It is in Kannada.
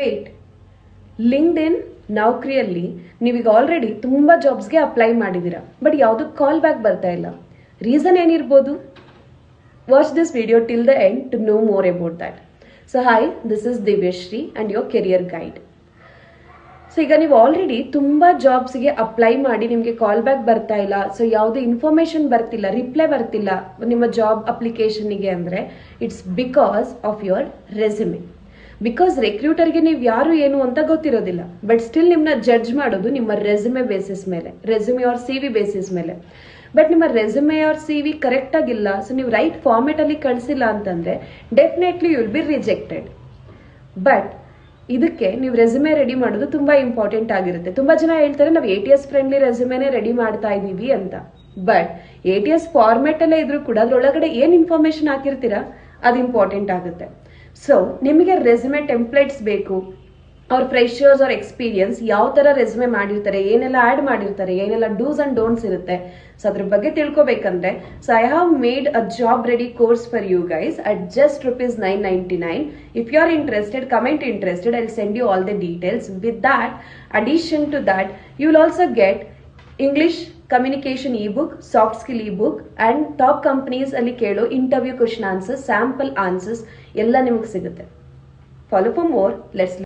ವೇಟ್, ಲಿಂಕ್ಡ್ ಇನ್ ನೌಕರಿಯಲ್ಲಿ ನೀವೀಗ ಆಲ್ರೆಡಿ ತುಂಬ ಜಾಬ್ಸ್ಗೆ ಅಪ್ಲೈ ಮಾಡಿದ್ದೀರಾ, ಬಟ್ ಯಾವುದಕ್ಕೆ ಕಾಲ್ ಬ್ಯಾಕ್ ಬರ್ತಾ ಇಲ್ಲ. ರೀಸನ್ ಏನಿರ್ಬೋದು? Watch this video till the end to know more about that. So hi, this is Divyashree and your career guide. So ಈಗ ನೀವು ಆಲ್ರೆಡಿ ತುಂಬ ಜಾಬ್ಸ್ಗೆ ಅಪ್ಲೈ ಮಾಡಿ ನಿಮಗೆ ಕಾಲ್ ಬ್ಯಾಕ್ ಬರ್ತಾ ಇಲ್ಲ, ಸೊ ಯಾವುದೇ ಇನ್ಫಾರ್ಮೇಶನ್ ಬರ್ತಿಲ್ಲ, ರಿಪ್ಲೈ ಬರ್ತಿಲ್ಲ ನಿಮ್ಮ ಜಾಬ್ ಅಪ್ಲಿಕೇಶನ್ಗೆ ಅಂದರೆ it's because of your resume. Because ರೆಕ್ರೂಟರ್ಗೆ ನೀವು ಯಾರು ಏನು ಅಂತ ಗೊತ್ತಿರೋದಿಲ್ಲ, ಬಟ್ ಸ್ಟಿಲ್ ನಿಮ್ಮನ್ನ ಜಡ್ಜ್ ಮಾಡೋದು ನಿಮ್ಮ ರೆಸ್ಯೂಮೆ ಬೇಸಿಸ್ ಮೇಲೆ, resume or C V basis ಮೇಲೆ. ಬಟ್ ನಿಮ್ಮ resume or C V correct ಆಗಿಲ್ಲ, ಸೊ ನೀವು ರೈಟ್ ಫಾರ್ಮೆಟ್ ಅಲ್ಲಿ ಕಳಿಸಿಲ್ಲ ಅಂತಂದ್ರೆ definitely you will be rejected. But ಇದಕ್ಕೆ ನೀವು ರೆಸ್ಯೂಮೆ ರೆಡಿ ಮಾಡೋದು ತುಂಬಾ ಇಂಪಾರ್ಟೆಂಟ್ ಆಗಿರುತ್ತೆ. ತುಂಬಾ ಜನ ಹೇಳ್ತಾರೆ ನಾವು ATS ಫ್ರೆಂಡ್ಲಿ ರೆಸ್ಯೂಮೆನೆ ರೆಡಿ ಮಾಡ್ತಾ ಇದೀವಿ ಅಂತ. ಬಟ್ ATS ಫಾರ್ಮೆಟ್ ಅಲ್ಲೇ ಇದ್ರೂ ಕೂಡ ಅದ್ರೊಳಗಡೆ ಏನ್ ಇನ್ಫಾರ್ಮೇಶನ್ ಹಾಕಿರ್ತೀರಾ ಅದು ಇಂಪಾರ್ಟೆಂಟ್ ಆಗುತ್ತೆ. ಸೊ ನಿಮಗೆ ರೆಸ್ಯೂಮೆ ಟೆಂಪ್ಲೇಟ್ಸ್ ಬೇಕು, ಅವ್ರ ಫ್ರೆಶರ್ಸ್ ಅವ್ರ ಎಕ್ಸ್ಪೀರಿಯನ್ಸ್ ಯಾವ ತರ ರೆಸ್ಯೂಮೆ ಮಾಡಿರ್ತಾರೆ, ಏನೆಲ್ಲ ಆಡ್ ಮಾಡಿರ್ತಾರೆ, ಏನೆಲ್ಲ ಡೂಸ್ ಅಂಡ್ ಡೋಂಟ್ಸ್ ಇರುತ್ತೆ, ಸೊ ಅದ್ರ ಬಗ್ಗೆ ತಿಳ್ಕೊಬೇಕಂದ್ರೆ so I have made a job ready course for you guys at just ₹999. If you are interested, comment interested, I will send you all the details. With that, addition to that, you will also get English communication ebook, soft skill ebook and top companies ಅಲ್ಲಿ ಕೇಳೋ interview question answers, sample answers ಎಲ್ಲ ನಿಮಗೆ ಸಿಗುತ್ತೆ. Follow for more. ಲೆಟ್ಸ್